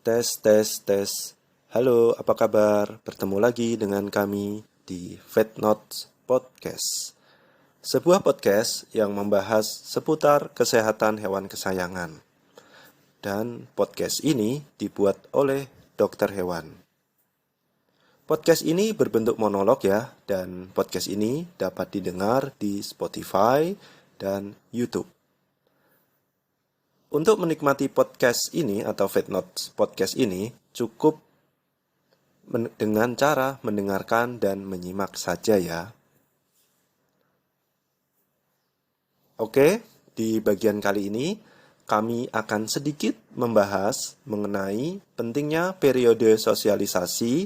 Tes, tes, tes. Halo, apa kabar? Bertemu lagi dengan kami di Vet Notes Podcast. Sebuah podcast yang membahas seputar kesehatan hewan kesayangan. Dan podcast ini dibuat oleh dokter hewan. Podcast ini berbentuk monolog ya, dan podcast ini dapat didengar di Spotify dan YouTube. Untuk menikmati podcast ini atau Vet Notes Podcast ini cukup dengan cara mendengarkan dan menyimak saja ya. Oke, di bagian kali ini kami akan sedikit membahas mengenai pentingnya periode sosialisasi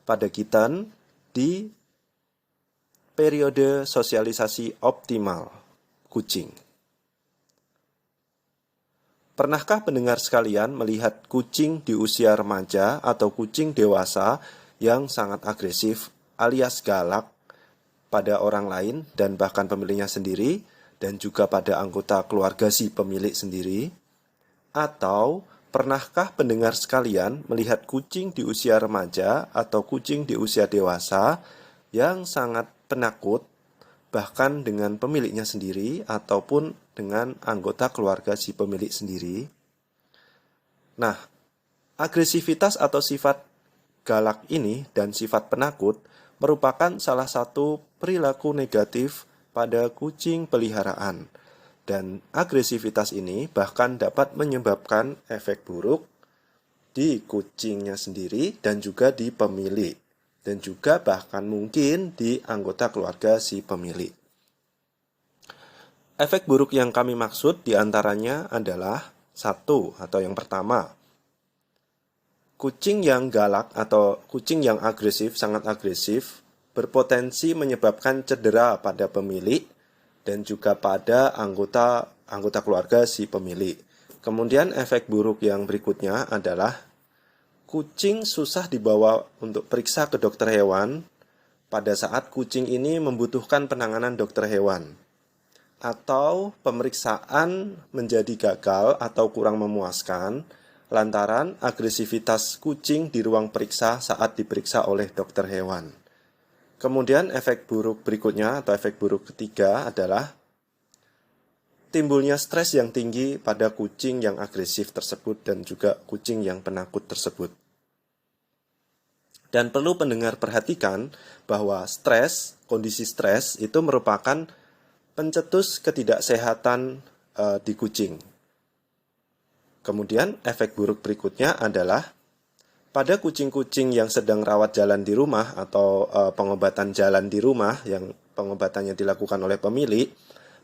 pada kitten di periode sosialisasi optimal kucing. Pernahkah pendengar sekalian melihat kucing di usia remaja atau kucing dewasa yang sangat agresif alias galak pada orang lain dan bahkan pemiliknya sendiri dan juga pada anggota keluarga si pemilik sendiri? Atau pernahkah pendengar sekalian melihat kucing di usia remaja atau kucing di usia dewasa yang sangat penakut bahkan dengan pemiliknya sendiri ataupun dengan anggota keluarga si pemilik sendiri? Nah, agresivitas atau sifat galak ini dan sifat penakut merupakan salah satu perilaku negatif pada kucing peliharaan. Dan agresivitas ini bahkan dapat menyebabkan efek buruk di kucingnya sendiri dan juga di pemilik. Dan juga bahkan mungkin di anggota keluarga si pemilik. Efek buruk yang kami maksud diantaranya adalah satu atau yang pertama, kucing yang galak atau kucing yang agresif, sangat agresif, berpotensi menyebabkan cedera pada pemilik dan juga pada anggota keluarga si pemilik. Kemudian efek buruk yang berikutnya adalah kucing susah dibawa untuk periksa ke dokter hewan pada saat kucing ini membutuhkan penanganan dokter hewan. Atau pemeriksaan menjadi gagal atau kurang memuaskan lantaran agresivitas kucing di ruang periksa saat diperiksa oleh dokter hewan. Kemudian efek buruk berikutnya atau efek buruk ketiga adalah timbulnya stres yang tinggi pada kucing yang agresif tersebut dan juga kucing yang penakut tersebut. Dan perlu pendengar perhatikan bahwa kondisi stres itu merupakan pencetus ketidaksehatan di kucing. Kemudian efek buruk berikutnya adalah pada kucing-kucing yang sedang rawat jalan di rumah atau pengobatan jalan di rumah yang pengobatannya dilakukan oleh pemilik,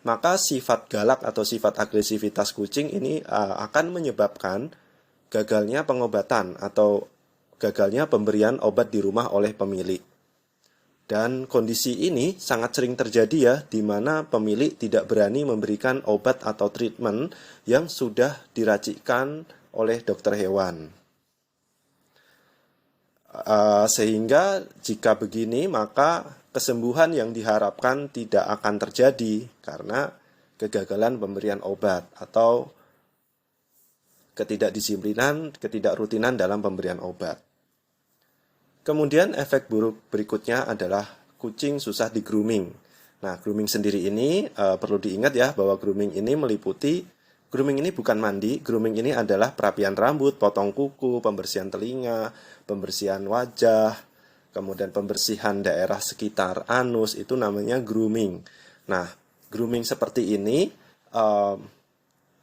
maka sifat galak atau sifat agresivitas kucing ini akan menyebabkan gagalnya pengobatan atau gagalnya pemberian obat di rumah oleh pemilik. Dan kondisi ini sangat sering terjadi ya, di mana pemilik tidak berani memberikan obat atau treatment yang sudah diracikkan oleh dokter hewan. Sehingga jika begini maka kesembuhan yang diharapkan tidak akan terjadi karena kegagalan pemberian obat atau ketidakdisiplinan, ketidakrutinan dalam pemberian obat. Kemudian efek buruk berikutnya adalah kucing susah di grooming. Nah, grooming sendiri ini perlu diingat ya bahwa grooming ini grooming ini bukan mandi, grooming ini adalah perapian rambut, potong kuku, pembersihan telinga, pembersihan wajah, kemudian pembersihan daerah sekitar anus, itu namanya grooming. Nah, grooming seperti ini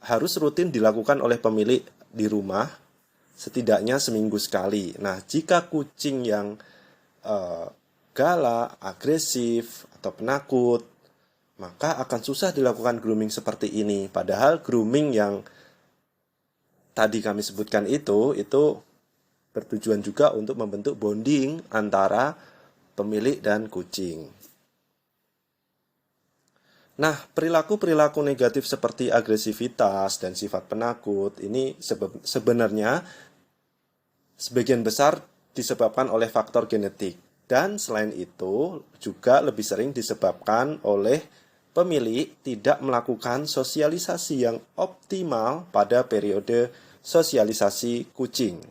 harus rutin dilakukan oleh pemilik di rumah setidaknya seminggu sekali. Nah, jika kucing yang galak, agresif, atau penakut, maka akan susah dilakukan grooming seperti ini. Padahal grooming yang tadi kami sebutkan itu bertujuan juga untuk membentuk bonding antara pemilik dan kucing. Nah, perilaku-perilaku negatif seperti agresivitas dan sifat penakut ini sebenarnya sebagian besar disebabkan oleh faktor genetik. Dan selain itu juga lebih sering disebabkan oleh pemilik tidak melakukan sosialisasi yang optimal pada periode sosialisasi kucing.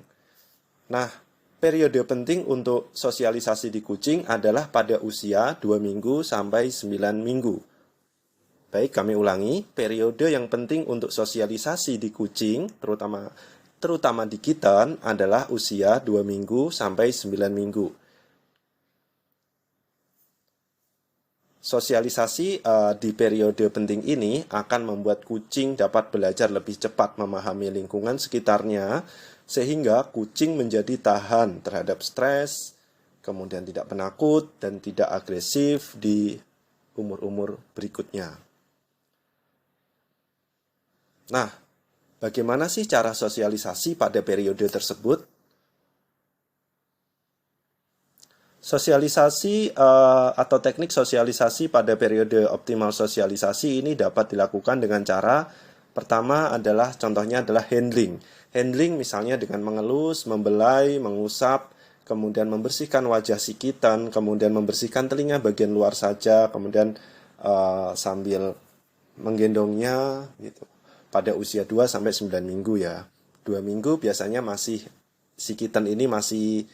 Nah, periode penting untuk sosialisasi di kucing adalah pada usia 2 minggu sampai 9 minggu. Baik, kami ulangi, periode yang penting untuk sosialisasi di kucing, terutama di kitten, adalah usia 2 minggu sampai 9 minggu. Sosialisasi di periode penting ini akan membuat kucing dapat belajar lebih cepat memahami lingkungan sekitarnya, sehingga kucing menjadi tahan terhadap stres, kemudian tidak penakut, dan tidak agresif di umur-umur berikutnya. Nah, bagaimana sih cara sosialisasi pada periode tersebut? Sosialisasi atau teknik sosialisasi pada periode optimal sosialisasi ini dapat dilakukan dengan cara pertama adalah contohnya adalah handling. Handling misalnya dengan mengelus, membelai, mengusap, kemudian membersihkan wajah si kitten, kemudian membersihkan telinga bagian luar saja, kemudian sambil menggendongnya gitu. Pada usia 2 sampai 9 minggu ya. 2 minggu biasanya masih si kitten ini masih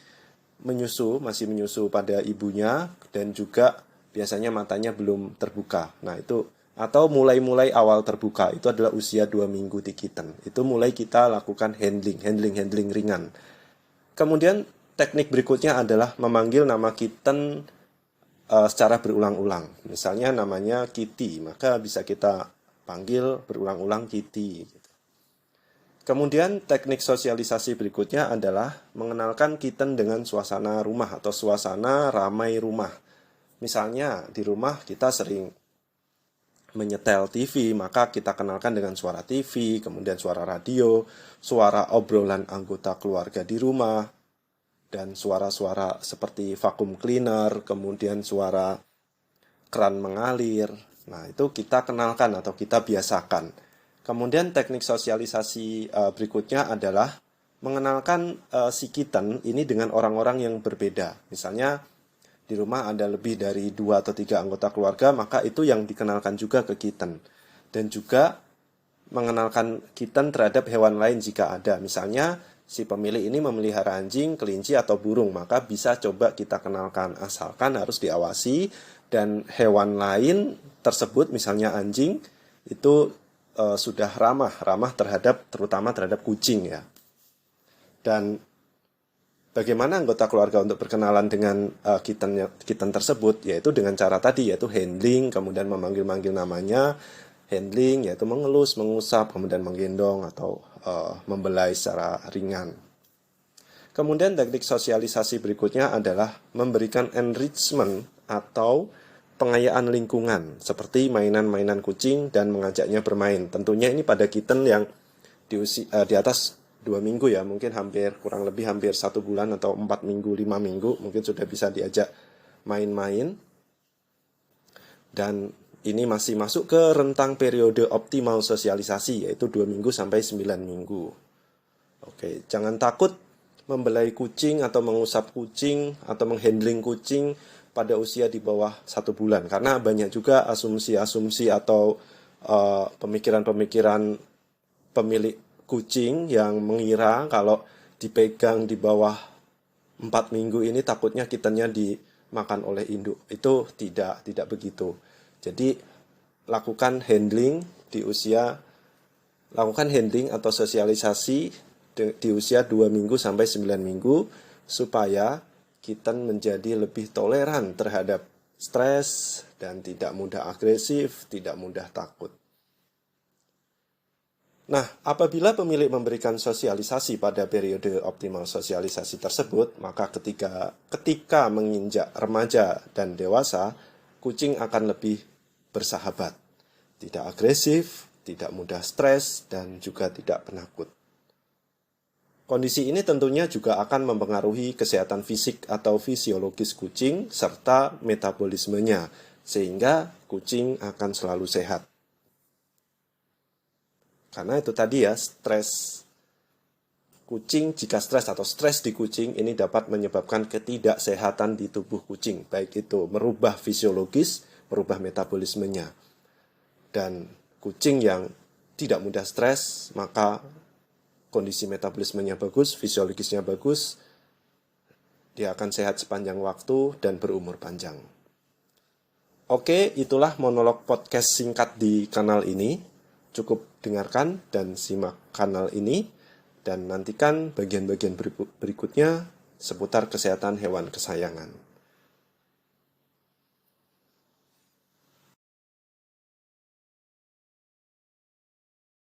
menyusu pada ibunya dan juga biasanya matanya belum terbuka. Nah, itu atau mulai awal terbuka itu adalah usia 2 minggu di kitten. Itu mulai kita lakukan handling ringan. Kemudian teknik berikutnya adalah memanggil nama kitten secara berulang-ulang. Misalnya namanya Kitty, maka bisa kita panggil berulang-ulang Kitty. Kemudian teknik sosialisasi berikutnya adalah mengenalkan kitten dengan suasana rumah atau suasana ramai rumah. Misalnya di rumah kita sering menyetel TV, maka kita kenalkan dengan suara TV, kemudian suara radio, suara obrolan anggota keluarga di rumah, dan suara-suara seperti vacuum cleaner, kemudian suara keran mengalir. Nah, itu kita kenalkan atau kita biasakan. Kemudian teknik sosialisasi berikutnya adalah mengenalkan si kitten ini dengan orang-orang yang berbeda. Misalnya di rumah ada lebih dari 2 atau 3 anggota keluarga, maka itu yang dikenalkan juga ke kitten. Dan juga mengenalkan kitten terhadap hewan lain jika ada. Misalnya si pemilik ini memelihara anjing, kelinci, atau burung, maka bisa coba kita kenalkan. Asalkan harus diawasi dan hewan lain tersebut, misalnya anjing, itu sudah ramah terutama terhadap kucing ya. Dan bagaimana anggota keluarga untuk berkenalan dengan kitten tersebut, yaitu dengan cara tadi, yaitu handling, kemudian memanggil-manggil namanya, handling yaitu mengelus, mengusap, kemudian menggendong atau membelai secara ringan. Kemudian teknik sosialisasi berikutnya adalah memberikan enrichment atau pengayaan lingkungan, seperti mainan-mainan kucing dan mengajaknya bermain. Tentunya ini pada kitten yang di atas 2 minggu ya, mungkin kurang lebih hampir 1 bulan atau 4 minggu, 5 minggu, mungkin sudah bisa diajak main-main. Dan ini masih masuk ke rentang periode optimal sosialisasi, yaitu 2 minggu sampai 9 minggu. Oke, jangan takut membelai kucing atau mengusap kucing atau menghandling kucing pada usia di bawah 1 bulan, karena banyak juga asumsi-asumsi atau pemikiran-pemikiran pemilik kucing yang mengira kalau dipegang di bawah 4 minggu ini takutnya kittennya dimakan oleh induk. Itu tidak begitu. Jadi lakukan handling atau sosialisasi di usia 2 minggu sampai 9 minggu supaya kitten menjadi lebih toleran terhadap stres dan tidak mudah agresif, tidak mudah takut. Nah, apabila pemilik memberikan sosialisasi pada periode optimal sosialisasi tersebut, maka ketika menginjak remaja dan dewasa, kucing akan lebih bersahabat, tidak agresif, tidak mudah stres, dan juga tidak penakut. Kondisi ini tentunya juga akan mempengaruhi kesehatan fisik atau fisiologis kucing serta metabolismenya, sehingga kucing akan selalu sehat. Karena itu tadi ya, jika stres atau stres di kucing ini dapat menyebabkan ketidaksehatan di tubuh kucing, baik itu merubah fisiologis, merubah metabolismenya. Dan kucing yang tidak mudah stres, maka kondisi metabolismenya bagus, fisiologisnya bagus, Dia akan sehat sepanjang waktu dan berumur panjang. Oke, itulah monolog podcast singkat di kanal ini. Cukup dengarkan dan simak kanal ini, dan nantikan bagian-bagian berikutnya seputar kesehatan hewan kesayangan.